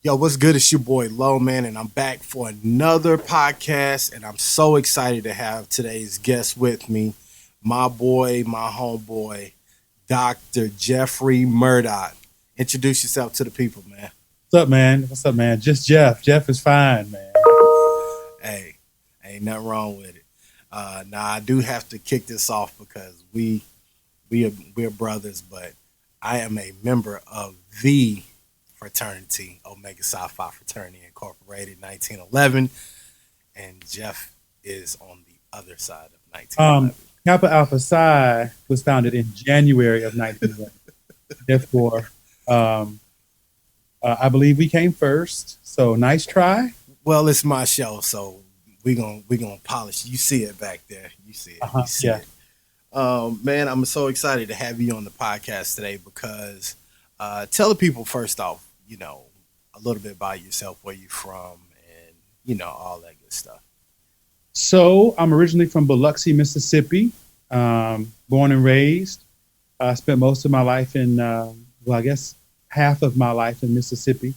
Yo, what's good? It's your boy Low, man, and I'm back for another podcast. And I'm so excited to have today's guest with me, my boy, my homeboy, Dr. Jeffrey Murdock. Introduce yourself to the people, man. What's up, man? What's up, man? Just Jeff. Jeff is fine, man. Hey, ain't nothing wrong with it. Now I do have to kick this off because we're brothers, but I am a member of the fraternity, Omega Psi Phi Fraternity Incorporated, 1911, and Jeff is on the other side of 1911. Kappa Alpha Psi was founded in January of 1911. Therefore, I believe we came first. So nice try. Well, it's my show, so we're gonna polish. You see it back there. You see it. You see it. Man, I'm so excited to have you on the podcast today because tell the people first off, a little bit about yourself, where you're from, and all that good stuff. So I'm originally from Biloxi, Mississippi, born and raised. I spent most of my life in, I guess half of my life in Mississippi.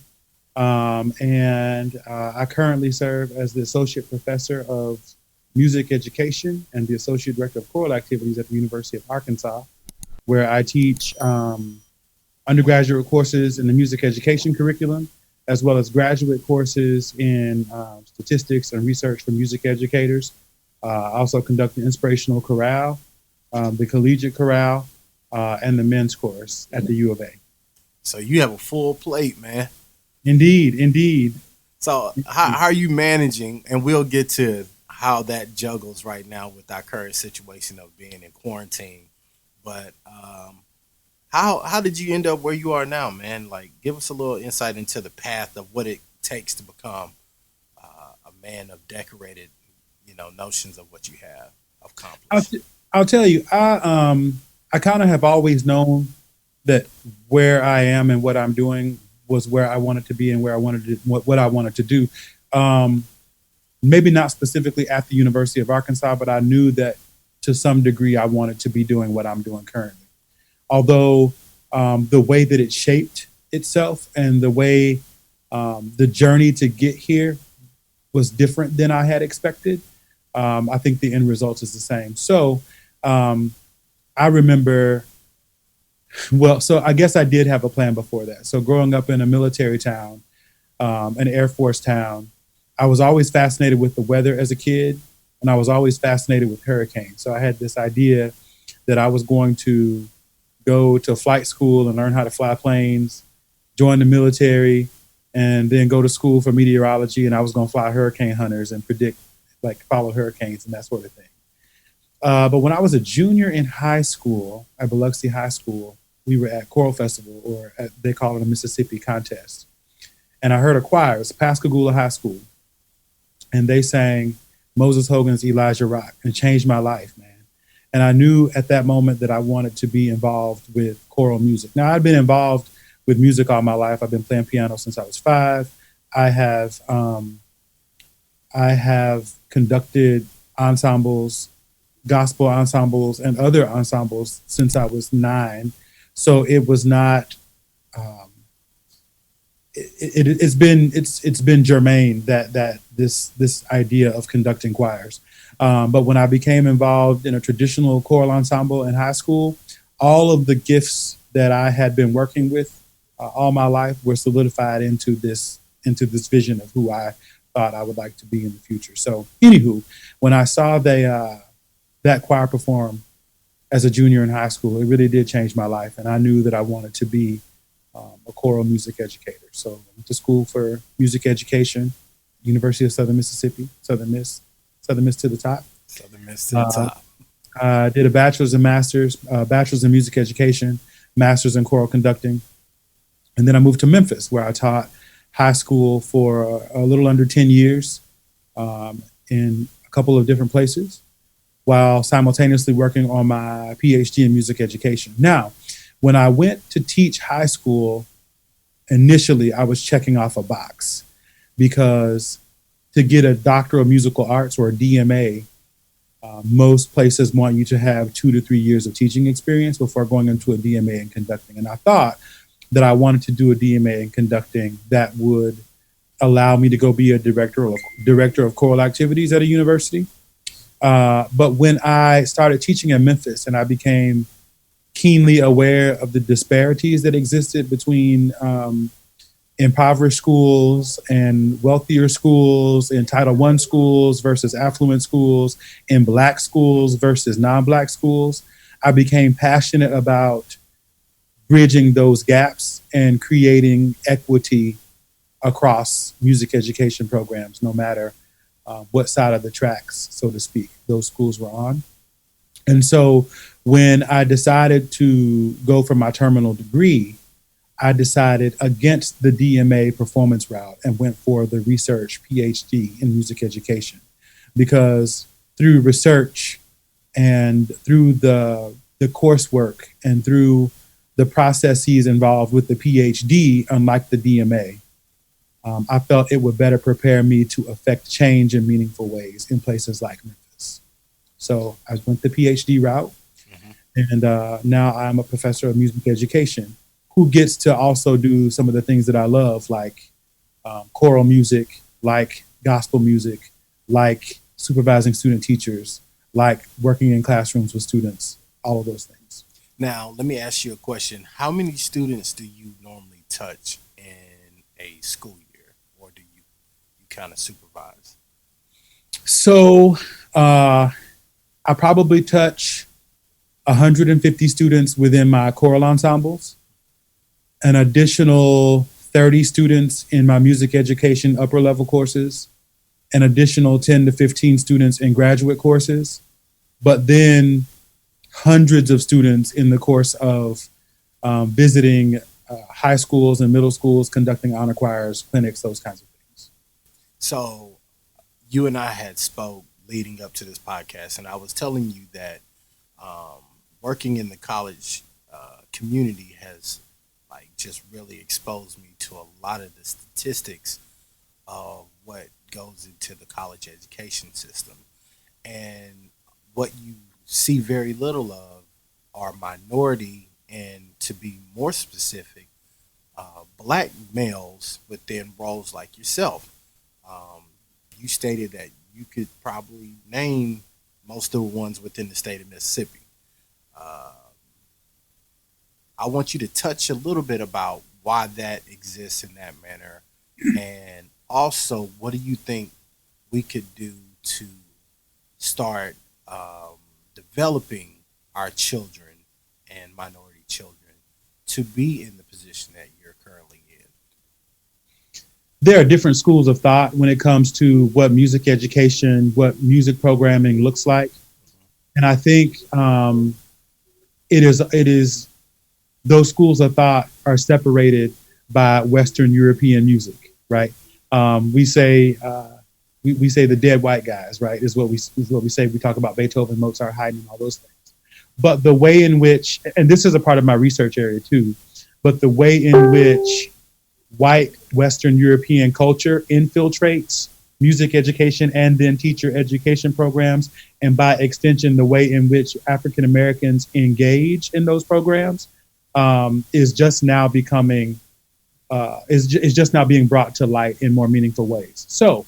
And I currently serve as the associate professor of music education and the associate director of choral activities at the University of Arkansas, where I teach undergraduate courses in the music education curriculum, as well as graduate courses in statistics and research for music educators. I also conduct the inspirational chorale, the collegiate chorale, and the men's chorus at the U of A. So you have a full plate, man. Indeed. So how are you managing? And we'll get to how that juggles right now with our current situation of being in quarantine. But how did you end up where you are now, man? Like, give us a little insight into the path of what it takes to become a man of decorated, notions of what you have accomplished. I'll tell you, I kind of have always known that where I am and what I'm doing was where I wanted to be and where I wanted to what I wanted to do. Maybe not specifically at the University of Arkansas, but I knew that to some degree I wanted to be doing what I'm doing currently. Although the way that it shaped itself and the way the journey to get here was different than I had expected, I think the end result is the same. So I remember, so I guess I did have a plan before that. So growing up in a military town, an Air Force town, I was always fascinated with the weather as a kid, and I was always fascinated with hurricanes. So I had this idea that I was going to go to flight school and learn how to fly planes, join the military, and then go to school for meteorology. And I was going to fly hurricane hunters and follow hurricanes and that sort of thing. But when I was a junior in high school, at Biloxi High School, we were at Choral Festival, or they call it a Mississippi contest. And I heard a choir. It was Pascagoula High School. And they sang Moses Hogan's Elijah Rock, and it changed my life, man. And I knew at that moment that I wanted to be involved with choral music. Now, I'd been involved with music all my life. I've been playing piano since I was 5. I have conducted ensembles, gospel ensembles, and other ensembles since I was 9. So it was not. It's been germane that this idea of conducting choirs. But when I became involved in a traditional choral ensemble in high school, all of the gifts that I had been working with all my life were solidified into this vision of who I thought I would like to be in the future. So, anywho, when I saw that choir perform as a junior in high school, it really did change my life, and I knew that I wanted to be a choral music educator. So I went to school for music education, University of Southern Mississippi, Southern Miss to the top. Southern Miss to the top. I did a bachelor's and master's, bachelor's in music education, master's in choral conducting. And then I moved to Memphis, where I taught high school for a little under 10 years in a couple of different places, while simultaneously working on my PhD in music education. Now, when I went to teach high school, initially I was checking off a box, because to get a Doctor of Musical Arts, or a DMA, most places want you to have 2 to 3 years of teaching experience before going into a DMA in conducting. And I thought, that I wanted to do a DMA in conducting that would allow me to go be a director of choral activities at a university. But when I started teaching in Memphis and I became keenly aware of the disparities that existed between impoverished schools and wealthier schools, in Title I schools versus affluent schools, in Black schools versus non-Black schools, I became passionate about bridging those gaps and creating equity across music education programs, no matter what side of the tracks, so to speak, those schools were on. And so when I decided to go for my terminal degree, I decided against the DMA performance route and went for the research PhD in music education, because through research and through the coursework and through the processes involved with the PhD, unlike the DMA, I felt it would better prepare me to affect change in meaningful ways in places like Memphis. So I went the PhD route, and now I'm a professor of music education who gets to also do some of the things that I love, like choral music, like gospel music, like supervising student teachers, like working in classrooms with students, all of those things. Now, let me ask you a question. How many students do you normally touch in a school year, or do you kind of supervise? So I probably touch 150 students within my choral ensembles, an additional 30 students in my music education upper level courses, an additional 10 to 15 students in graduate courses, but then hundreds of students in the course of visiting high schools and middle schools, conducting honor choirs, clinics, those kinds of things. So you and I had spoke leading up to this podcast, and I was telling you that working in the college community has just really exposed me to a lot of the statistics of what goes into the college education system. And what you see very little of are minority, and to be more specific, Black males within roles like yourself. You stated that you could probably name most of the ones within the state of Mississippi. I want you to touch a little bit about why that exists in that manner, and also what do you think we could do to start developing our children and minority children to be in the position that you're currently in? There are different schools of thought when it comes to what music education, what music programming looks like. And I think it is those schools of thought are separated by Western European music, right? We say the dead white guys, right? Is what we say. We talk about Beethoven, Mozart, Haydn, and all those things. But the way in which, and this is a part of my research area too, but the way in which white Western European culture infiltrates music education and then teacher education programs, and by extension, the way in which African Americans engage in those programs, is just now becoming is just now being brought to light in more meaningful ways. So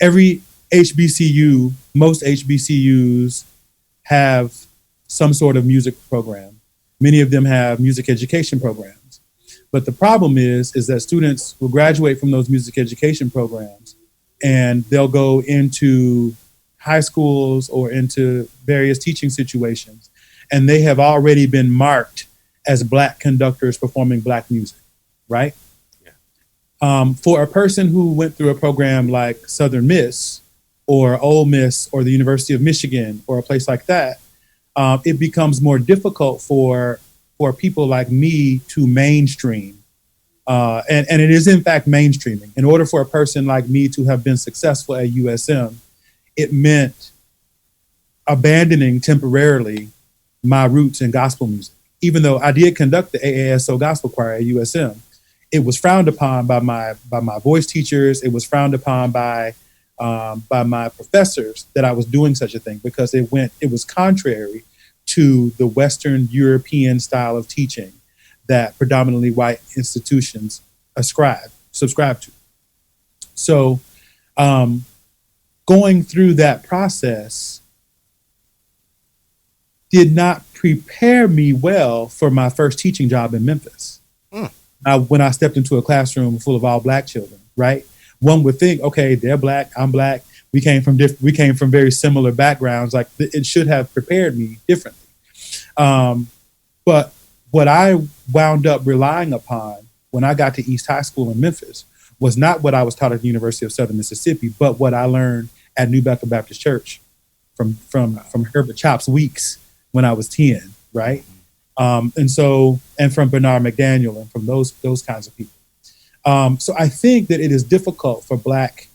every HBCU, most HBCUs have some sort of music program. Many of them have music education programs. But the problem is that students will graduate from those music education programs and they'll go into high schools or into various teaching situations, and they have already been marked as Black conductors performing Black music, right? Yeah. For a person who went through a program like Southern Miss or Ole Miss or the University of Michigan or a place like that, it becomes more difficult for people like me to mainstream. And it is in fact mainstreaming. In order for a person like me to have been successful at USM, it meant abandoning temporarily my roots in gospel music. Even though I did conduct the AASO gospel choir at USM, it was frowned upon by my voice teachers. It was frowned upon by my professors that I was doing such a thing, because it was contrary to the Western European style of teaching that predominantly white institutions subscribe to. So going through that process did not prepare me well for my first teaching job in Memphis. When I stepped into a classroom full of all Black children, right? One would think, okay, they're Black, I'm Black. We came from very similar backgrounds. Like it should have prepared me differently. But what I wound up relying upon when I got to East High School in Memphis was not what I was taught at the University of Southern Mississippi, but what I learned at New Bethel Baptist Church from Herbert Chops Weeks when I was 10, right? And from Bernard McDaniel and from those kinds of people. So I think that it is difficult for Black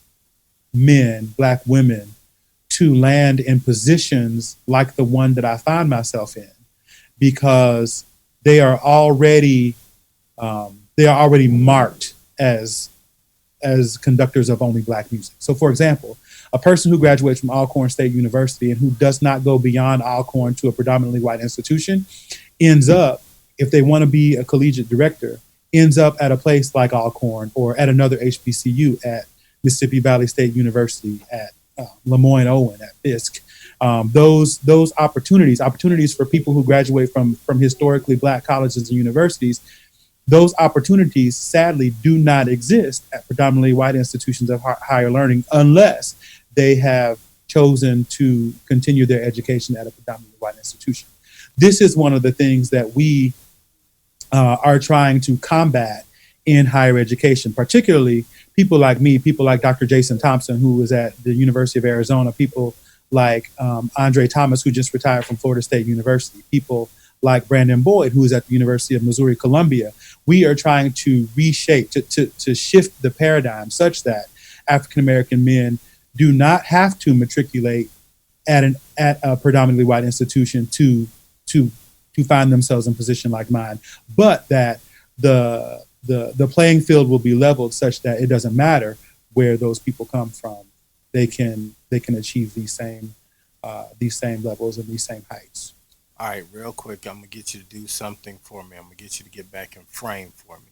men, Black women to land in positions like the one that I find myself in, because they are already marked as conductors of only Black music. So for example, a person who graduates from Alcorn State University and who does not go beyond Alcorn to a predominantly white institution ends up, if they want to be a collegiate director, ends up at a place like Alcorn or at another HBCU, at Mississippi Valley State University, at Lemoyne Owen, at Fisk. Those opportunities for people who graduate from historically Black colleges and universities, those opportunities sadly do not exist at predominantly white institutions of higher learning unless they have chosen to continue their education at a predominantly white institution. This is one of the things that we are trying to combat in higher education, particularly people like me, people like Dr. Jason Thompson, who was at the University of Arizona, people like Andre Thomas, who just retired from Florida State University, people like Brandon Boyd, who is at the University of Missouri, Columbia. We are trying to reshape, to shift the paradigm such that African-American men do not have to matriculate at a predominantly white institution to find themselves in a position like mine, but that the playing field will be leveled such that it doesn't matter where those people come from. They can achieve these same levels and these same heights. All right, real quick, I'm gonna get you to do something for me. I'm gonna get you to get back in frame for me.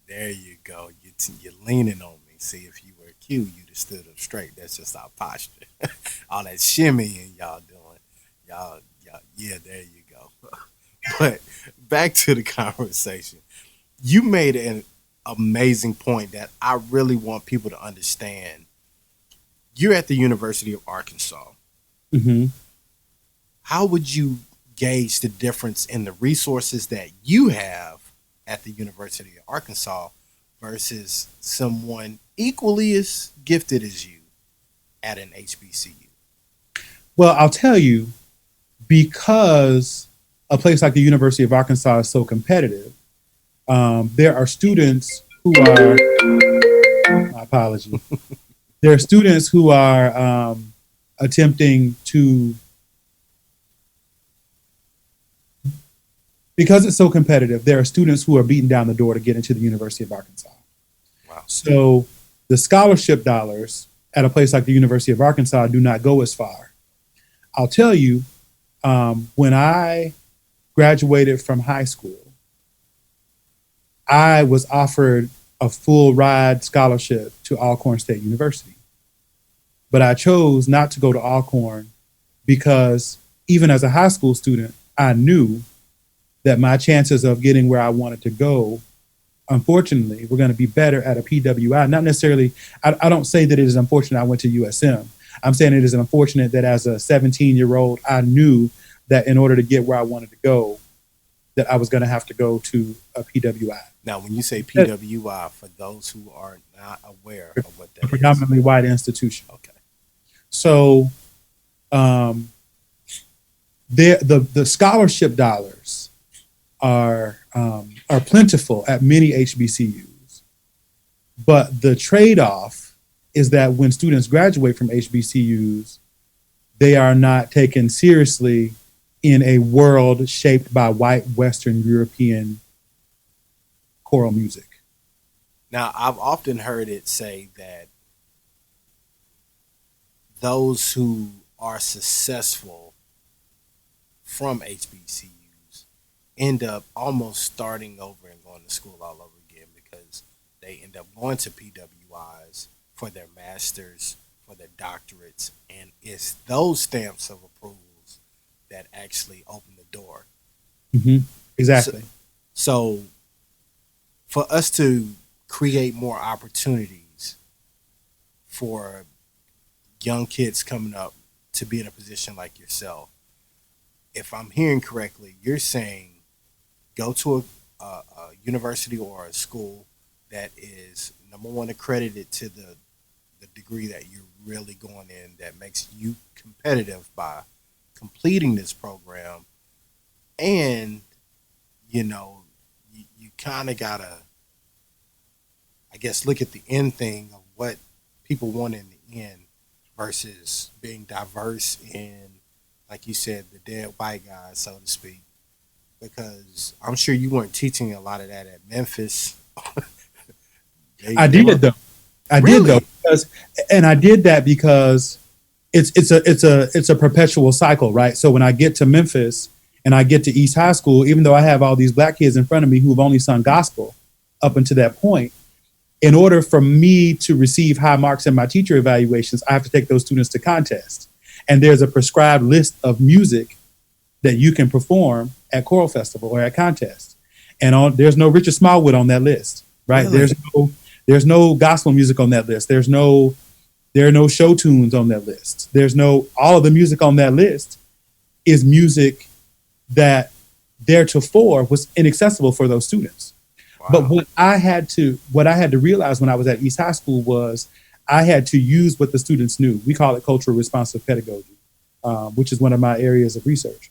There you go. You're leaning on me. See, if you were cute, you'd have stood up straight. That's just our posture. All that shimmying y'all doing, y'all, yeah, there you go. But back to the conversation. You made an amazing point that I really want people to understand. You're at the University of Arkansas. Mm-hmm. How would you gauge the difference in the resources that you have at the University of Arkansas versus someone equally as gifted as you at an HBCU? Well, I'll tell you, because a place like the University of Arkansas is so competitive, there are students who are, my apology, there are students who are attempting to, because it's so competitive, there are students who are beating down the door to get into the University of Arkansas. Wow. So the scholarship dollars at a place like the University of Arkansas do not go as far. I'll tell you, when I graduated from high school, I was offered a full ride scholarship to Alcorn State University. But I chose not to go to Alcorn because even as a high school student, I knew that my chances of getting where I wanted to go, unfortunately, were going to be better at a PWI. Not necessarily, I don't say that it is unfortunate I went to USM. I'm saying it is unfortunate that as a 17-year-old, I knew that in order to get where I wanted to go, that I was going to have to go to a PWI. Now, when you say PWI, for those who are not aware of what that is. Predominantly white institution. Okay. So the scholarship dollars are plentiful at many HBCUs, but the trade-off is that when students graduate from HBCUs, they are not taken seriously in a world shaped by white Western European choral music. Now, I've often heard it say that those who are successful from HBCUs end up almost starting over and going to school all over again because they end up going to PWIs for their masters, for their doctorates, and it's those stamps of approvals that actually open the door. Mm-hmm. Exactly. So for us to create more opportunities for young kids coming up to be in a position like yourself, if I'm hearing correctly, you're saying go to a university or a school that is number one accredited to the degree that you're really going in, that makes you competitive by completing this program, and you kind of gotta, I guess, look at the end thing of what people want in the end versus being diverse in, like you said, the dead white guys, so to speak. Because I'm sure you weren't teaching a lot of that at Memphis. I did though. I did though, and I did that because it's a perpetual cycle, right? So when I get to Memphis and I get to East High School, even though I have all these black kids in front of me who have only sung gospel up until that point, in order for me to receive high marks in my teacher evaluations, I have to take those students to contests. And there's a prescribed list of music that you can perform at choral festival or at contests. And there's no Richard Smallwood on that list, right? Really? There's no gospel music on that list. There are no show tunes on that list. All of the music on that list is music that theretofore was inaccessible for those students. Wow. But what I had to realize when I was at East High School was I had to use what the students knew. We call it cultural responsive pedagogy, which is one of my areas of research,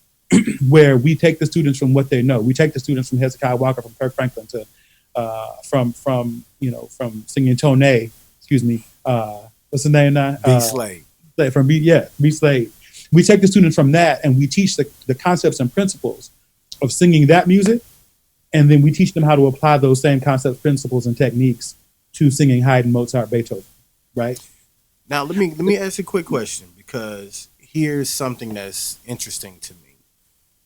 where we take the students from what they know. We take the students from Hezekiah Walker, from Kirk Franklin to from singing Tone, what's the name now? B. Slade. B. Slade. We take the students from that and we teach the concepts and principles of singing that music, and then we teach them how to apply those same concepts, principles, and techniques to singing Haydn, Mozart, Beethoven, right? Now, let me ask you a quick question, because here's something that's interesting to me.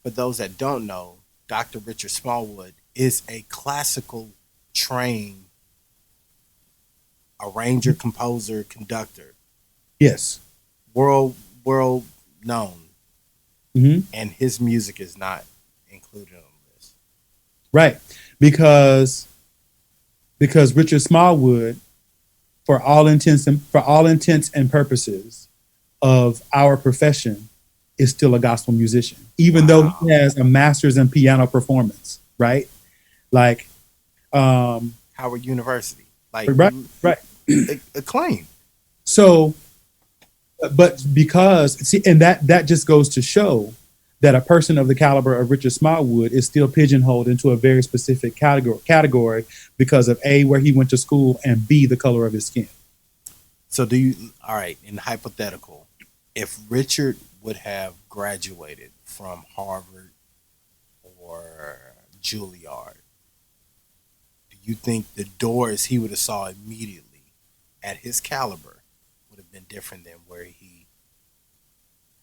For those that don't know, Dr. Richard Smallwood is a classical trained arranger, composer, conductor. Yes. World known. Mm-hmm. And his music is not included on this. Right. Because Richard Smallwood, for all intents and purposes of our profession, is still a gospel musician, even though he has a master's in piano performance, right? Like Howard University, like right. acclaimed. So, but and that just goes to show that a person of the caliber of Richard Smallwood is still pigeonholed into a very specific category because of A, where he went to school, and B, the color of his skin. So all right, in hypothetical, if Richard would have graduated from Harvard or Juilliard, do you think the doors he would have saw immediately at his caliber would have been different than where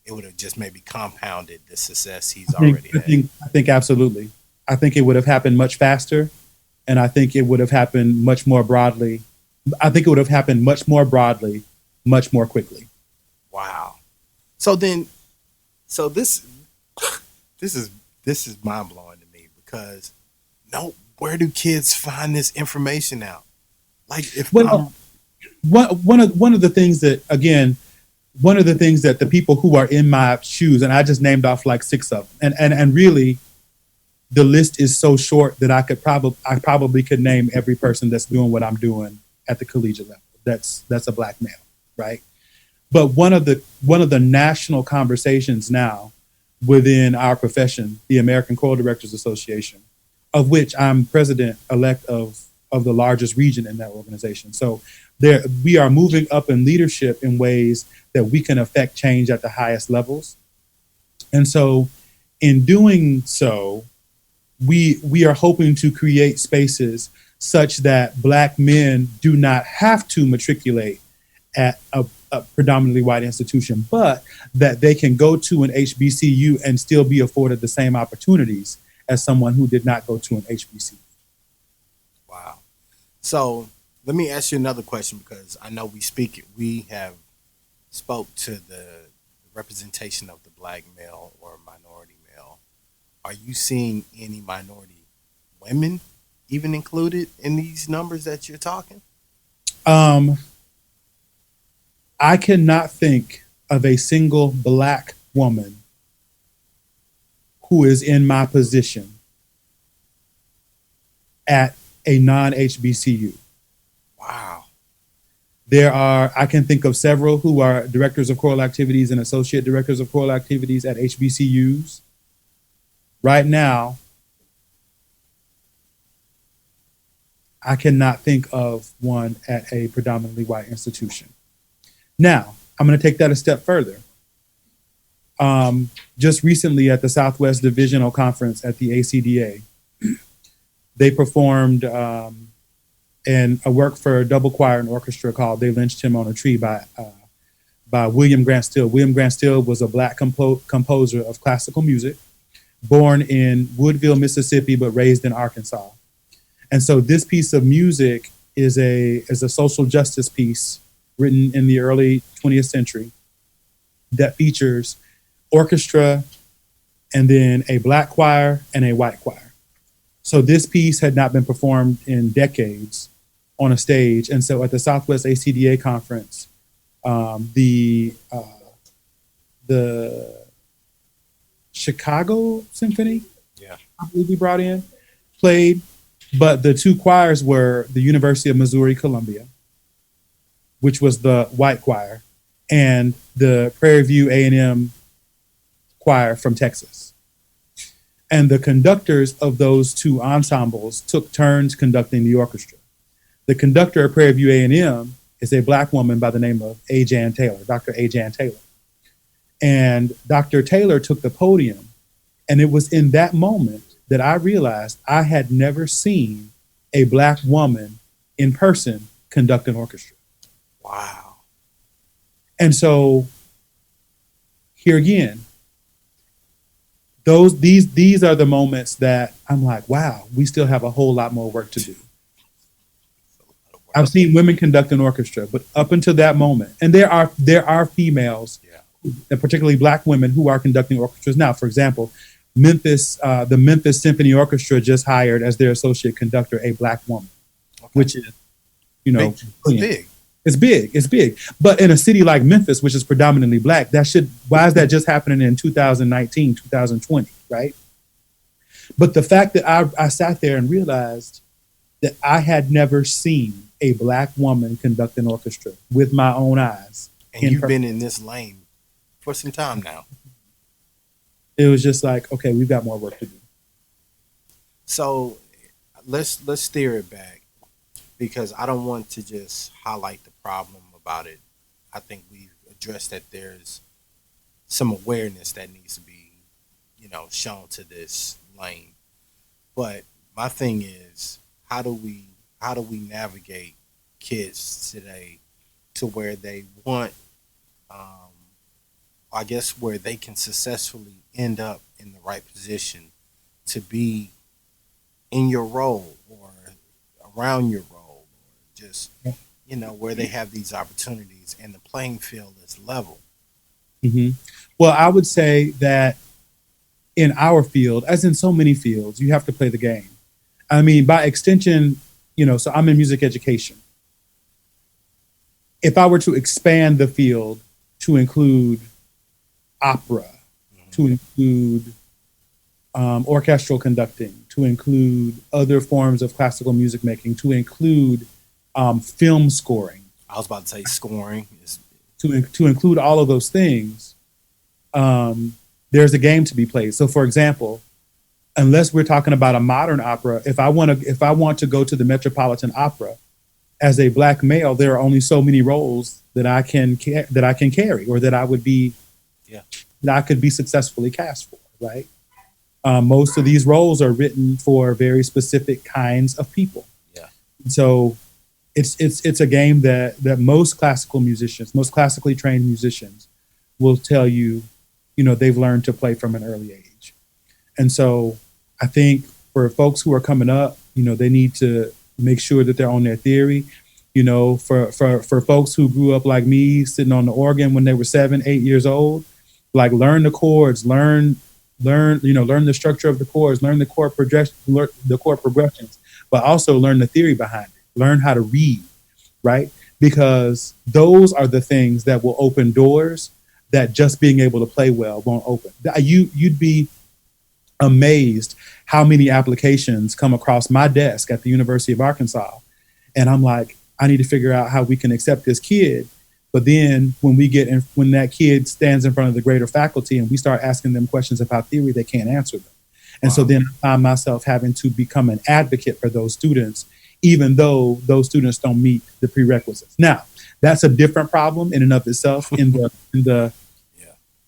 it would have just maybe compounded the success he's already had? I think absolutely. I think it would have happened much faster, and I think it would have happened much more broadly. I think it would have happened much more broadly, much more quickly. Wow. So this is mind blowing to me, because where do kids find this information out? Like, one of the things that the people who are in my shoes, and I just named off like 6 of them, and really the list is so short that I probably could name every person that's doing what I'm doing at the collegiate level. That's a black male, right? But one of the national conversations now within our profession, the American Choral Directors Association, of which I'm president-elect of the largest region in that organization. So we are moving up in leadership in ways that we can affect change at the highest levels. And so in doing so, we are hoping to create spaces such that black men do not have to matriculate at a predominantly white institution, but that they can go to an HBCU and still be afforded the same opportunities as someone who did not go to an HBCU. Wow. So let me ask you another question, because I know we have spoke to the representation of the black male or minority male. Are you seeing any minority women even included in these numbers that you're talking? I cannot think of a single black woman who is in my position at a non-HBCU. Wow. I can think of several who are directors of choral activities and associate directors of choral activities at HBCUs. Right now, I cannot think of one at a predominantly white institution. Now, I'm going to take that a step further. Just recently at the Southwest Divisional Conference at the ACDA, they performed a work for a double choir and orchestra called "They Lynched Him on a Tree" by William Grant Still. William Grant Still was a black composer of classical music, born in Woodville, Mississippi, but raised in Arkansas. And so this piece of music is a social justice piece written in the early 20th century that features orchestra and then a black choir and a white choir. So this piece had not been performed in decades on a stage. And so at the Southwest ACDA conference, the Chicago Symphony, I believe we brought in, played, but the two choirs were the University of Missouri Columbia, which was the white choir, and the Prairie View A&M choir from Texas. And the conductors of those two ensembles took turns conducting the orchestra. The conductor of Prairie View A&M is a black woman by the name of A. Jan Taylor, Dr. A. Jan Taylor. And Dr. Taylor took the podium, and it was in that moment that I realized I had never seen a black woman in person conduct an orchestra. Wow. And so here again, these are the moments that I'm like, wow, we still have a whole lot more work to do. I've seen women conduct an orchestra, but up until that moment, and there are females, and particularly black women, who are conducting orchestras now. For example, the Memphis Symphony Orchestra just hired as their associate conductor a black woman, which is, big. It's big. But in a city like Memphis, which is predominantly black, why is that just happening in 2019, 2020, right? But the fact that I sat there and realized that I had never seen a black woman conduct an orchestra with my own eyes. And you've been in this lane for some time now. It was just like, okay, we've got more work to do. So let's steer it back, because I don't want to just highlight the problem about it. I think we've addressed that there's some awareness that needs to be, shown to this lane. But my thing is, how do we navigate kids today to where they want, I guess, where they can successfully end up in the right position to be in your role or around your role, or just, where they have these opportunities and the playing field is level? Mm-hmm. Well, I would say that in our field, as in so many fields, you have to play the game. I mean, by extension, so I'm in music education. If I were to expand the field to include opera, to include orchestral conducting, to include other forms of classical music making, to include film scoring. I was about to say scoring. To include all of those things, there's a game to be played. So, for example, unless we're talking about a modern opera, if I want to go to the Metropolitan Opera as a black male, there are only so many roles that I can carry, or that I would be, that I could be successfully cast for. Right. Most of these roles are written for very specific kinds of people. Yeah. So it's a game that most classically trained musicians will tell you, they've learned to play from an early age. And so I think for folks who are coming up, they need to make sure that they're on their theory. For folks who grew up like me, sitting on the organ when they were 7, 8 years old, like learn the chords, learn the structure of the chords, learn the chord progressions, but also learn the theory behind it. Learn how to read, right? Because those are the things that will open doors that just being able to play well won't open. You'd be amazed how many applications come across my desk at the University of Arkansas. And I'm like, I need to figure out how we can accept this kid. But then when that kid stands in front of the greater faculty and we start asking them questions about theory, they can't answer them. And so then I find myself having to become an advocate for those students, even though those students don't meet the prerequisites. Now, that's a different problem in and of itself in the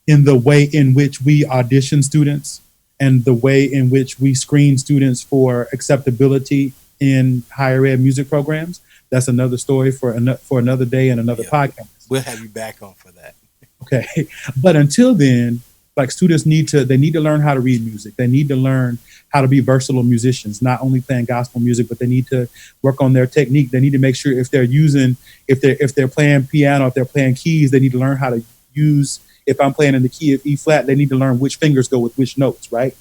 way in which we audition students and the way in which we screen students for acceptability in higher ed music programs. That's another story for another day and another podcast. We'll have you back on for that. Okay. But until then, like students need to learn how to read music. They need to learn how to be versatile musicians, not only playing gospel music, but they need to work on their technique. They need to make sure if they're playing piano, if they're playing keys, they need to learn how to use, if I'm playing in the key of E flat, they need to learn which fingers go with which notes, right?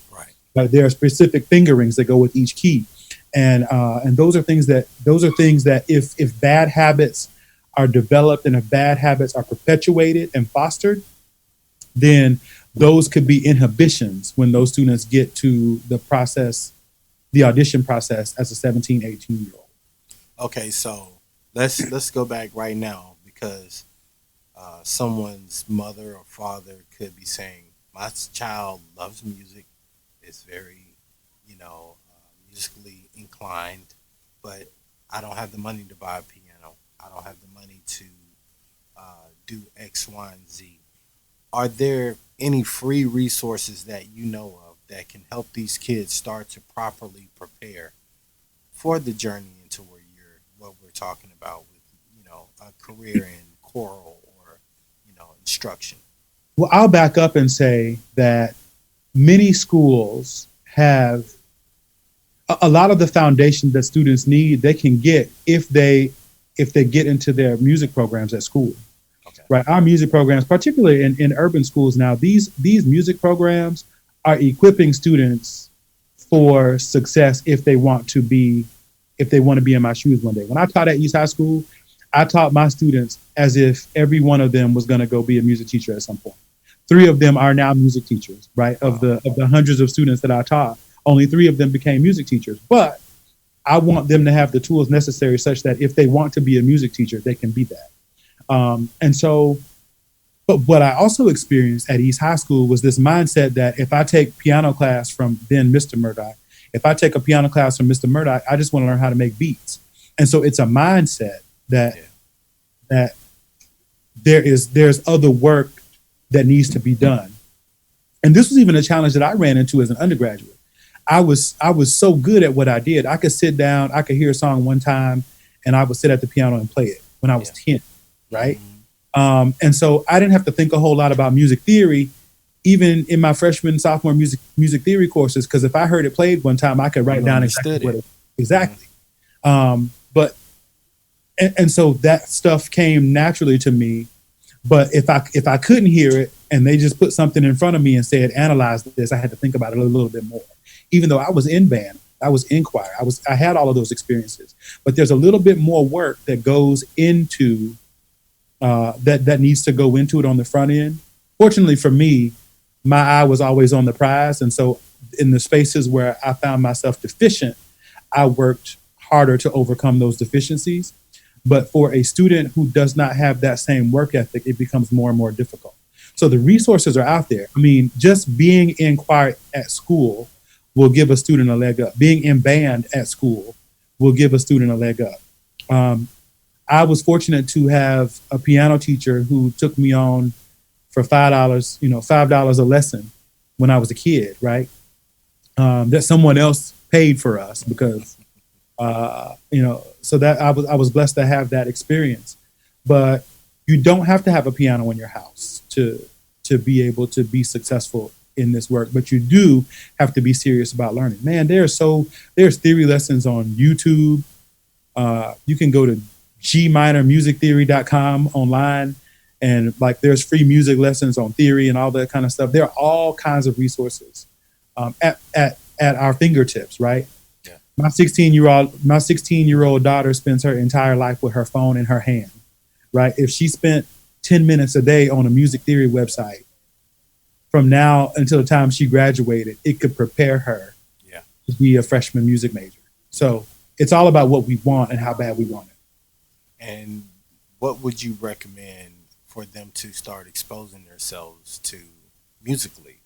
Right. There are specific fingerings that go with each key. And those are things that if bad habits are developed and if bad habits are perpetuated and fostered, then those could be inhibitions when those students get to the audition process as a 17, 18-year-old. Okay, so let's go back right now because someone's mother or father could be saying, my child loves music, is very, musically inclined, but I don't have the money to buy a piano. I don't have the money to do X, Y, and Z. Are there any free resources that you know of that can help these kids start to properly prepare for the journey into what we're talking about with, a career in choral or, instruction? Well, I'll back up and say that many schools have a lot of the foundation that students need, they can get if they get into their music programs at school. Okay. Right. Our music programs, particularly in urban schools now, these music programs are equipping students for success if they want to be in my shoes one day. When I taught at East High School, I taught my students as if every one of them was going to go be a music teacher at some point. 3 of them are now music teachers, right? Of the hundreds of students that I taught, only 3 of them became music teachers. But I want them to have the tools necessary such that if they want to be a music teacher, they can be that. But what I also experienced at East High School was this mindset that if I take piano class from then Mr. Murdock, if I take a piano class from Mr. Murdock, I just want to learn how to make beats. And so it's a mindset that there's other work that needs to be done. And this was even a challenge that I ran into as an undergraduate. I was so good at what I did. I could sit down, I could hear a song one time, and I would sit at the piano and play it when I was 10, right? Mm-hmm. And so I didn't have to think a whole lot about music theory, even in my freshman, sophomore music theory courses, because if I heard it played one time, I could write down exactly what it exactly. Mm-hmm. And so that stuff came naturally to me. But if I couldn't hear it and they just put something in front of me and said, analyze this, I had to think about it a little bit more. Even though I was in band, I was in choir, I had all of those experiences. But there's a little bit more work that goes into that needs to go into it on the front end. Fortunately for me, my eye was always on the prize. And so in the spaces where I found myself deficient, I worked harder to overcome those deficiencies. But for a student who does not have that same work ethic, it becomes more and more difficult. So the resources are out there. I mean, just being in choir at school will give a student a leg up. Being in band at school will give a student a leg up. I was fortunate to have a piano teacher who took me on for $5 a lesson when I was a kid, right? That someone else paid for us because, so that I was blessed to have that experience. But you don't have to have a piano in your house to be able to be successful in this work, but you do have to be serious about learning. Man, there's theory lessons on YouTube. You can go to gminormusictheory.com online, and like there's free music lessons on theory and all that kind of stuff. There are all kinds of resources at our fingertips, right? Yeah. My 16-year-old daughter spends her entire life with her phone in her hand, right? If she spent 10 minutes a day on a music theory website, from now until the time she graduated, it could prepare her to be a freshman music major. So it's all about what we want and how bad we want it. And what would you recommend for them to start exposing themselves to musically?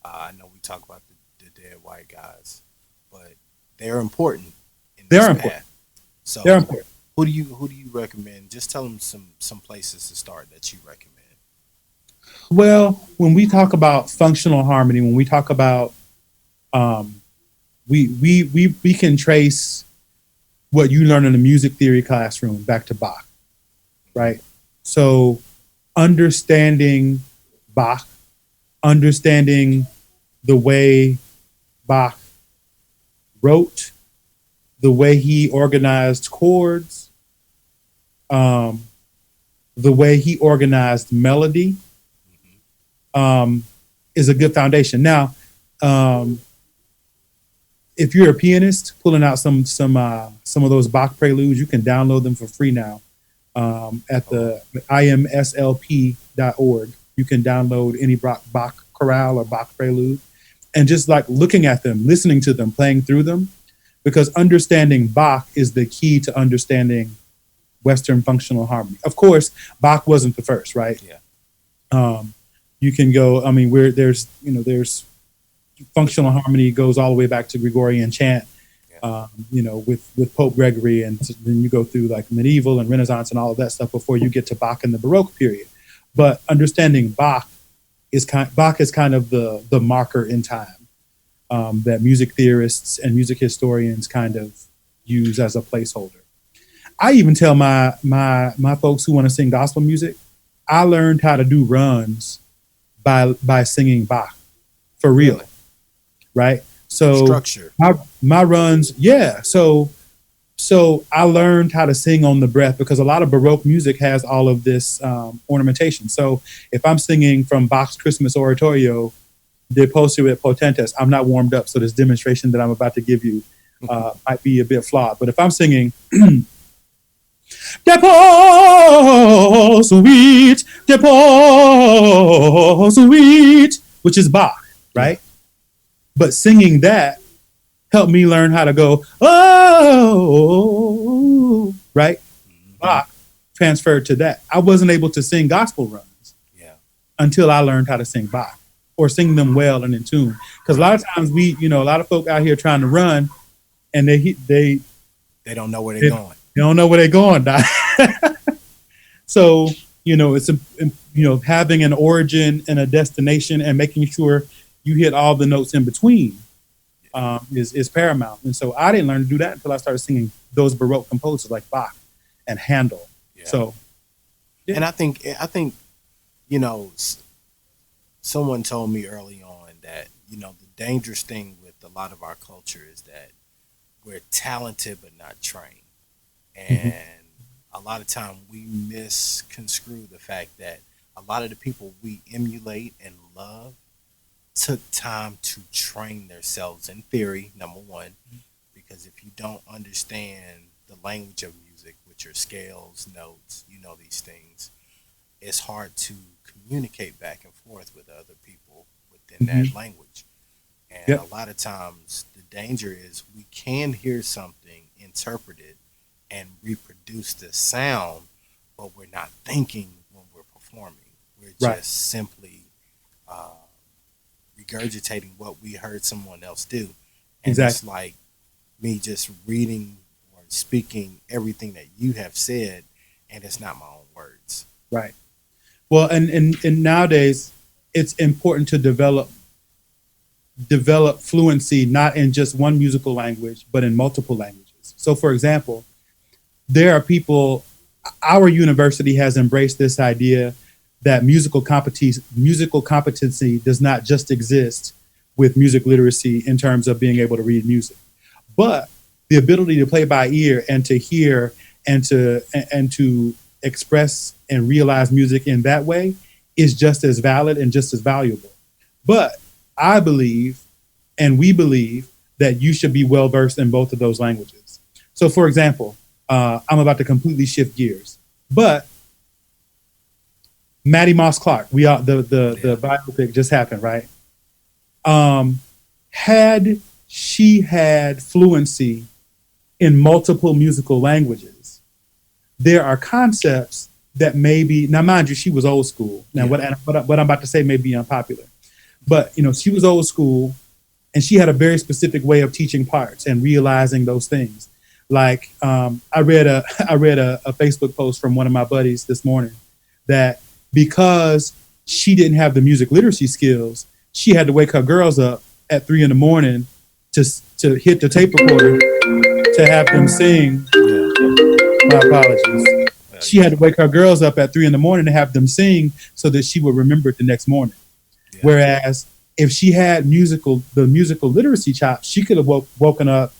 I know we talk about the dead white guys, but they're important in this path. So they're important. Who do you recommend? Just tell them some places to start that you recommend. Well, when we talk about functional harmony, when we talk about we can trace what you learn in a music theory classroom back to Bach, right? So understanding Bach, understanding the way Bach wrote, the way he organized chords, the way he organized melody, is a good foundation. Now, if you're a pianist, pulling out some of those Bach preludes, you can download them for free now at the imslp.org. You can download any Bach chorale or Bach prelude, and just like looking at them, listening to them, playing through them, because understanding Bach is the key to understanding Western functional harmony. Of course, Bach wasn't the first, right? Yeah. You can go. I mean, there's functional harmony goes all the way back to Gregorian chant. With Pope Gregory, and then you go through like medieval and Renaissance and all of that stuff before you get to Bach and the Baroque period. But understanding Bach is kind of the marker in time that music theorists and music historians kind of use as a placeholder. I even tell my folks who want to sing gospel music, I learned how to do runs by singing Bach, for real, really? Right? So structure. My runs, yeah. So I learned how to sing on the breath because a lot of Baroque music has all of this ornamentation. So if I'm singing from Bach's Christmas Oratorio, De Posu et Potentes, I'm not warmed up. So this demonstration that I'm about to give you might be a bit flawed. But if I'm singing De Posuit, De Posuit, which is Bach, right? But singing that helped me learn how to go, oh, right? Bach transferred to that. I wasn't able to sing gospel runs until I learned how to sing Bach or sing them well and in tune. Because a lot of times a lot of folk out here trying to run and they don't know where they're going. They don't know where they're going, Doc. So, it's having an origin and a destination and making sure you hit all the notes in between is paramount. And so I didn't learn to do that until I started singing those Baroque composers like Bach and Handel. Yeah. So, and I think someone told me early on that the dangerous thing with a lot of our culture is that we're talented but not trained, and a lot of time we misconstrue the fact that a lot of the people we emulate and love took time to train themselves in theory, number one, because if you don't understand the language of music, which are scales, notes, these things, it's hard to communicate back and forth with other people within that language. And a lot of times the danger is we can hear something interpreted and reproduce the sound, but we're not thinking when we're performing. We're just simply regurgitating what we heard someone else do. And it's like me just reading or speaking everything that you have said, and it's not my own words. Right. Well, and nowadays it's important to develop fluency, not in just one musical language, but in multiple languages. So for example, there are people, our university has embraced this idea that musical competency does not just exist with music literacy in terms of being able to read music, but the ability to play by ear and to hear and to express and realize music in that way is just as valid and just as valuable. But I believe, and we believe, that you should be well versed in both of those languages. So, for example, I'm about to completely shift gears, but Maddie Moss Clark, the biopic just happened, right? Had she had fluency in multiple musical languages, there are concepts that maybe, now mind you, she was old school. Now what I'm about to say may be unpopular, but she was old school and she had a very specific way of teaching parts and realizing those things. Like I read a Facebook post from one of my buddies this morning that because she didn't have the music literacy skills, she had to wake her girls up at 3 a.m. to hit the tape recorder to have them sing. My apologies. She had to wake her girls up at 3 a.m. to have them sing so that she would remember it the next morning. Yeah. Whereas if she had the musical literacy chops, she could have woken up,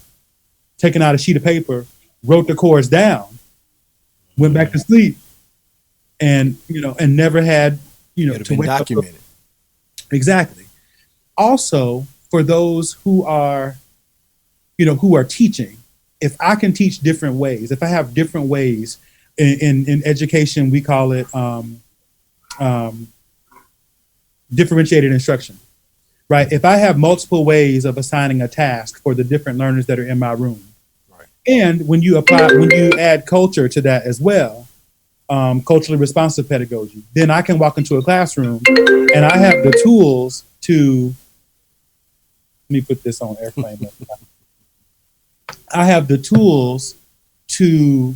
taken out a sheet of paper, wrote the chords down, went back to sleep, and never had to wake documented. Up. Exactly. Also, for those who are teaching, if I can teach different ways, if I have different ways in education, we call it differentiated instruction, right? If I have multiple ways of assigning a task for the different learners that are in my room, right. And when you add culture to that as well, culturally responsive pedagogy, then I can walk into a classroom and I have the tools to, let me put this on airplane mode. I have the tools to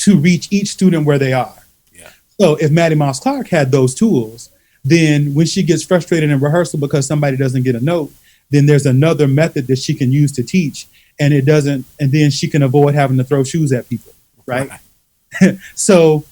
reach each student where they are. Yeah. So if Maddie Moss Clark had those tools, then when she gets frustrated in rehearsal because somebody doesn't get a note, then there's another method that she can use to teach, and then she can avoid having to throw shoes at people, right? So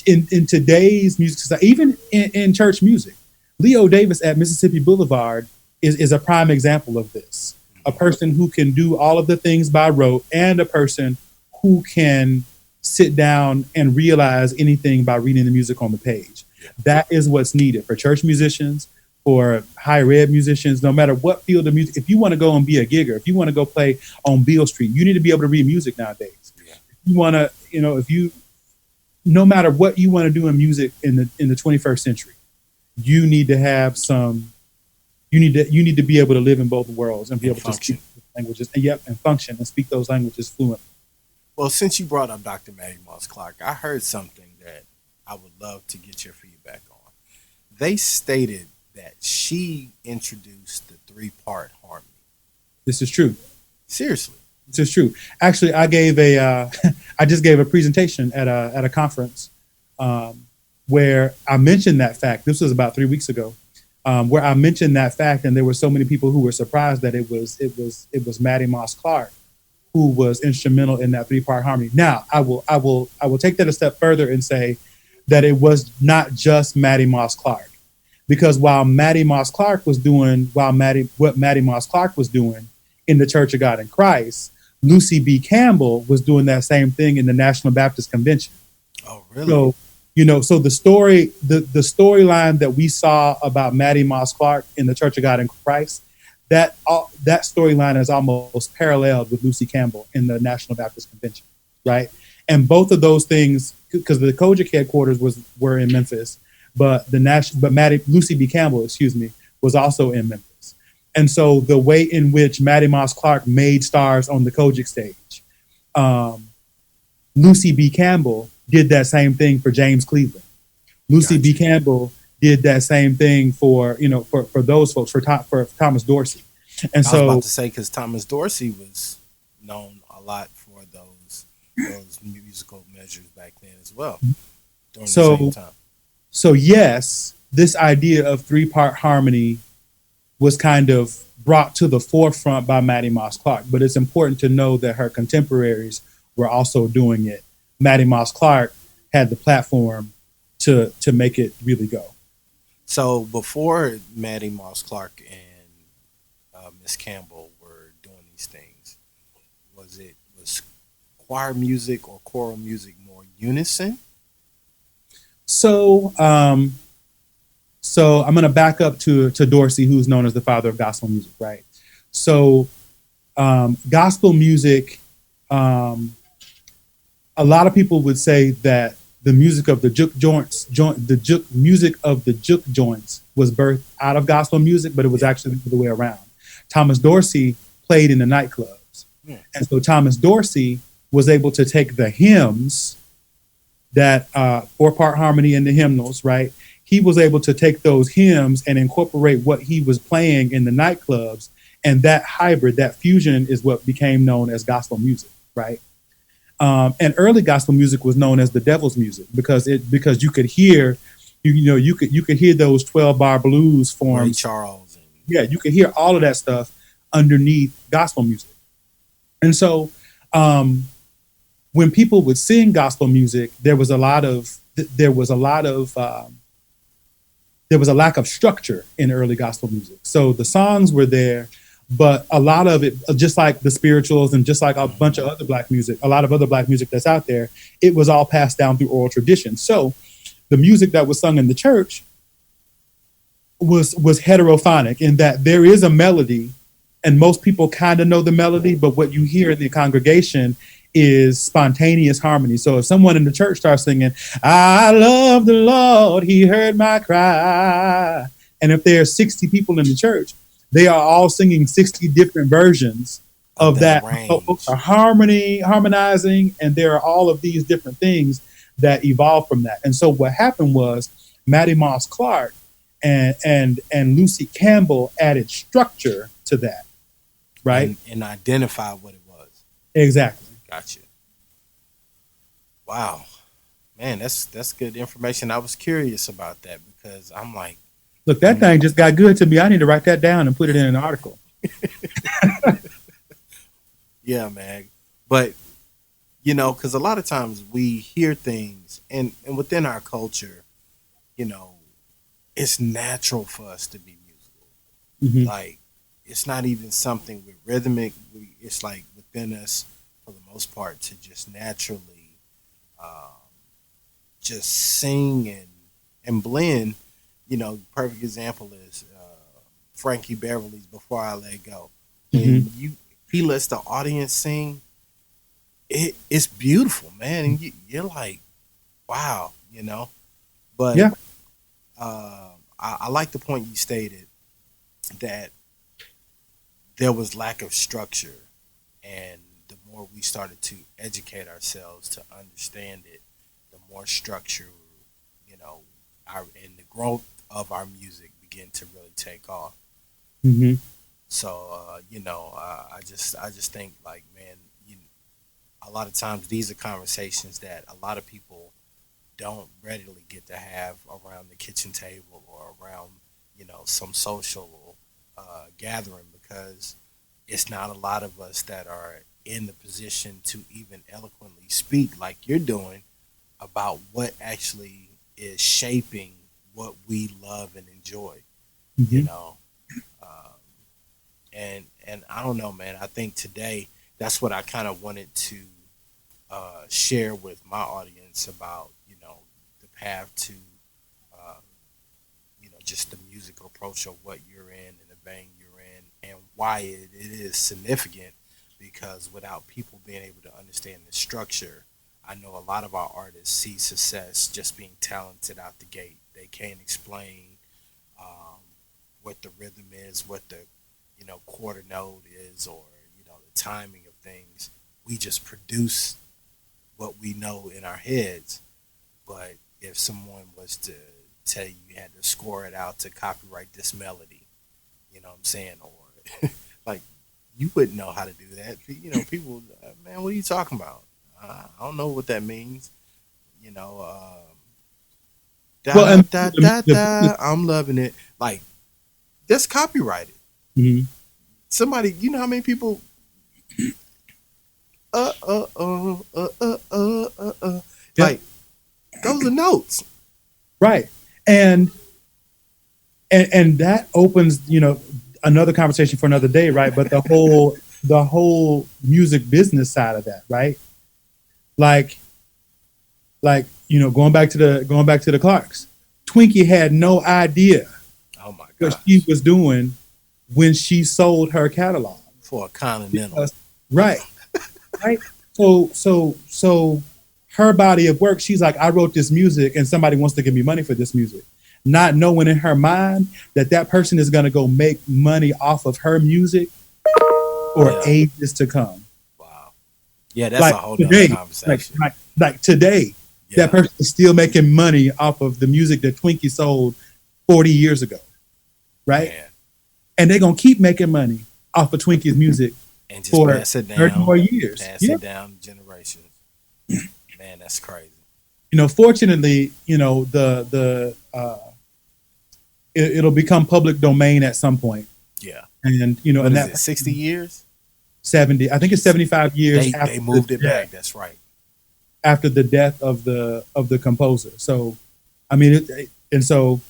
in today's music society, even in church music, Leo Davis at Mississippi Boulevard is a prime example of this. A person who can do all of the things by rote, and a person who can sit down and realize anything by reading the music on the page. Yeah. That is what's needed for church musicians, for higher ed musicians, no matter what field of music. If you want to go and be a gigger, if you want to go play on Beale Street, you need to be able to read music nowadays. Yeah. If you want to, no matter what you want to do in music in the 21st century, you need to have you need to be able to live in both worlds and be able to speak languages and function and speak those languages fluently. Well, since you brought up Dr. Maddie Moss Clark, I heard something that I would love to get your feedback on. They stated that she introduced the 3-part harmony. This is true. Seriously. This is true. Actually, I just gave a presentation at a conference where I mentioned that fact. This was about 3 weeks ago, where I mentioned that fact, and there were so many people who were surprised that it was Maddie Moss Clark who was instrumental in that 3-part harmony. Now, I will take that a step further and say that it was not just Maddie Moss Clark, because while Maddie Moss Clark was doing what Maddie Moss Clark was doing in the Church of God in Christ, Lucy B. Campbell was doing that same thing in the National Baptist Convention. Oh, really? So the storyline that we saw about Maddie Moss Clark in the Church of God in Christ, that storyline is almost paralleled with Lucy Campbell in the National Baptist Convention, right? And both of those things, because the Kojic headquarters were in Memphis, but Lucy B. Campbell, was also in Memphis. And so the way in which Maddie Moss Clark made stars on the Kojic stage, Lucy B. Campbell did that same thing for James Cleveland. Lucy B. Campbell did that same thing for those folks, for Thomas Dorsey. And I was about to say, because Thomas Dorsey was known a lot for those musical measures back then as well, during the same time. So yes, this idea of 3-part harmony was kind of brought to the forefront by Maddie Moss Clark, but it's important to know that her contemporaries were also doing it. Maddie Moss Clark had the platform to make it really go. So before Maddie Moss Clark and Miss Campbell were doing these things, was choir music or choral music more unison? So so I'm going to back up to Dorsey, who's known as the father of gospel music, right? So gospel music, a lot of people would say that the music of the music of the juke joints was birthed out of gospel music, but it was actually the other way around. Thomas Dorsey played in the nightclubs. Yeah. And so Thomas Dorsey was able to take the hymns, that 4-part harmony in the hymnals, right? He was able to take those hymns and incorporate what he was playing in the nightclubs. And that hybrid, that fusion is what became known as gospel music, right? And early gospel music was known as the devil's music because you could hear, you could hear those 12-bar blues forms. Ray Charles. Yeah, you could hear all of that stuff underneath gospel music. And so when people would sing gospel music, there was a lack of structure in early gospel music. So the songs were there, but a lot of it, just like the spirituals and just like a bunch of other black music, a lot of other black music that's out there, it was all passed down through oral tradition. So the music that was sung in the church was heterophonic in that there is a melody and most people kind of know the melody, but what you hear in the congregation is spontaneous harmony. So if someone in the church starts singing, I love the Lord, he heard my cry. And if there are 60 people in the church, they are all singing 60 different versions of that. Folks are harmonizing, and there are all of these different things that evolve from that. And so what happened was Maddie Moss Clark and Lucy Campbell added structure to that, right? And identify what it was. Exactly. Gotcha. Wow, man, that's good information. I was curious about that because I'm like, look, that thing just got good to me. I need to write that down and put it in an article. Yeah, man. But because a lot of times we hear things, and within our culture, it's natural for us to be musical. Mm-hmm. Like, it's not even something with rhythmic. It's like within us, for the most part, to just naturally just sing and blend. Perfect example is Frankie Beverly's "Before I Let Go." When he lets the audience sing, it's beautiful, man, and you're like, wow, But yeah, I like the point you stated that there was lack of structure, and the more we started to educate ourselves to understand it, the more structure, and the growth of our music begin to really take off. Mm-hmm. So, I just think, like, man, a lot of times these are conversations that a lot of people don't readily get to have around the kitchen table or around, some social gathering, because it's not a lot of us that are in the position to even eloquently speak like you're doing about what actually is shaping what we love and enjoy, and I don't know, man, I think today that's what I kind of wanted to share with my audience about, the path to, just the musical approach of what you're in and the vein you're in, and why it is significant, because without people being able to understand the structure, I know a lot of our artists see success just being talented out the gate. They can't explain what the rhythm is, what the quarter note is, or the timing of things. We just produce what we know in our heads. But if someone was to tell you you had to score it out to copyright this melody, you know what I'm saying, or like, you wouldn't know how to do that. People, man, what are you talking about? I don't know what that means. I'm loving it. Like, that's copyrighted. Mm-hmm. Somebody, how many people? Like, those are notes. Right. And and that opens, another conversation for another day, right? But the whole music business side of that, right? Like going back to the Clarks. Twinkie had no idea Oh my what she gosh. was doing when she sold her catalog. For a continental. Because, right, right. So her body of work, she's like, I wrote this music and somebody wants to give me money for this music. Not knowing in her mind that that person is going to go make money off of her music for Yeah. ages to come. Wow. Yeah, that's a Like whole nother today, conversation. like today, Yeah. that person is still making money off of the music that Twinkie sold 40 years ago, right? Man. And they're gonna keep making money off of Twinkie's music And just for pass it 30 more down. years. Pass Yeah. it down generations. Man, that's crazy. Fortunately, it'll become public domain at some point. Yeah. And What and is that it? 60 years? 70, I think it's 75 years They moved it back. That's right. after the death of the composer. So, I mean, and so,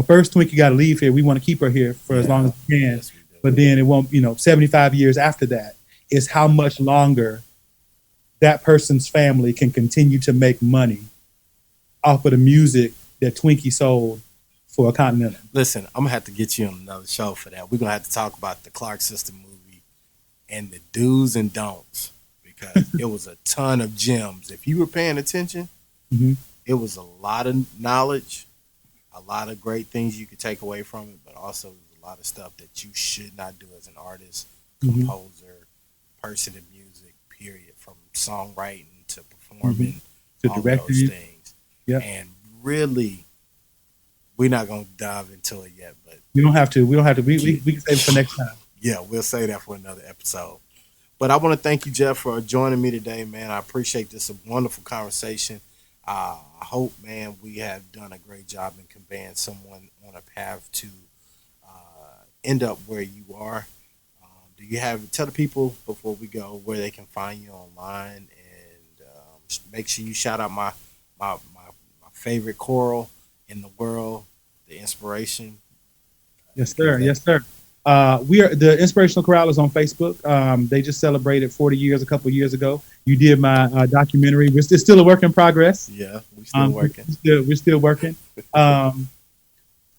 first Twinkie got to leave here. We want to keep her here for as long as we can. Yes, we do. But then it won't, 75 years after that is how much longer that person's family can continue to make money off of the music that Twinkie sold for a continental. Listen, I'm gonna have to get you on another show for that. We're gonna have to talk about the Clark Sister movie and the do's and don'ts because it was a ton of gems. If you were paying attention, Mm-hmm. it was a lot of knowledge, a lot of great things you could take away from it, but also a lot of stuff that you should not do as an artist, Mm-hmm. composer, person in music, period, from songwriting to performing, To all of direct those you. things. Yeah. And really, we're not gonna dive into it yet, but We don't have to. We don't have to. We can save it for next time. yeah, we'll say that for another episode. But I want to thank you, Jeff, for joining me today, man. I appreciate this, a wonderful conversation. I hope, man, we have done a great job in conveying someone on a path to end up where you are. Do you have tell the people before we go where they can find you online, and make sure you shout out my favorite choral in the world, the Inspiration. Yes, sir. Yes, sir. We are the Inspirational Chorale is on Facebook. They just celebrated 40 years a couple years ago. You did my documentary. It's still a work in progress. Yeah, we still working. We're still working.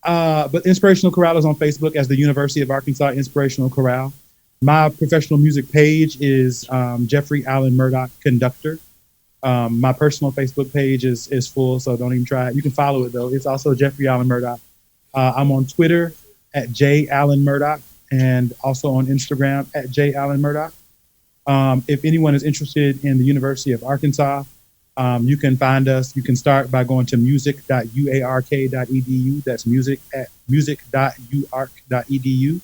But Inspirational Chorale is on Facebook as the University of Arkansas Inspirational Chorale. My professional music page is Jeffrey Allen Murdock Conductor. My personal Facebook page is full, so don't even try it. You can follow it though. It's also Jeffrey Allen Murdock. I'm on Twitter at J Allen Murdock and also on Instagram at J Allen Murdock. If anyone is interested in the University of Arkansas, you can find us. You can start by going to music.uark.edu. That's music.uark.edu.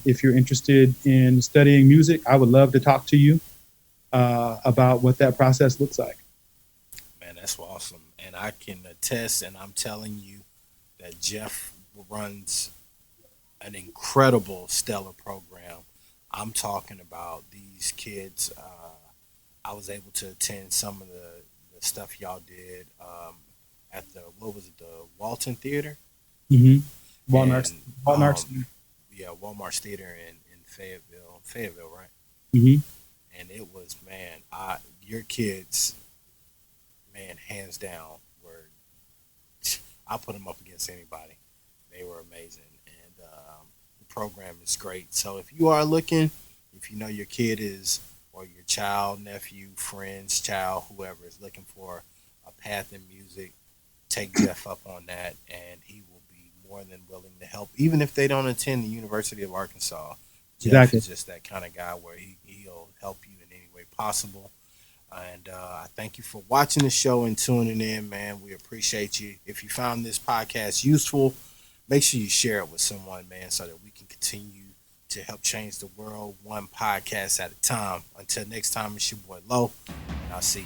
If you're interested in studying music, I would love to talk to you about what that process looks like. Man, that's awesome. And I can attest, and I'm telling you that Jeff runs an incredible, stellar program. I'm talking about these kids. I was able to attend some of the stuff y'all did at the, what was it, the Walton Theater? Mm-hmm. Walmart's. Yeah, Walmart's Theater in Fayetteville, right? Mm-hmm. And it was, man, your kids, man, hands down, were, I put them up against anybody. They were amazing, and the program is great. So if you are looking, if you know your kid is, or your child, nephew, friends, child, whoever is looking for a path in music, take Jeff up on that, and he will be more than willing to help, even if they don't attend the University of Arkansas. Jeff Exactly. is just that kind of guy where he'll help you in any way possible. And I thank you for watching the show and tuning in, man. We appreciate you. If you found this podcast useful, make sure you share it with someone, man, so that we can continue to help change the world one podcast at a time. Until next time, it's your boy Lo, and I'll see you.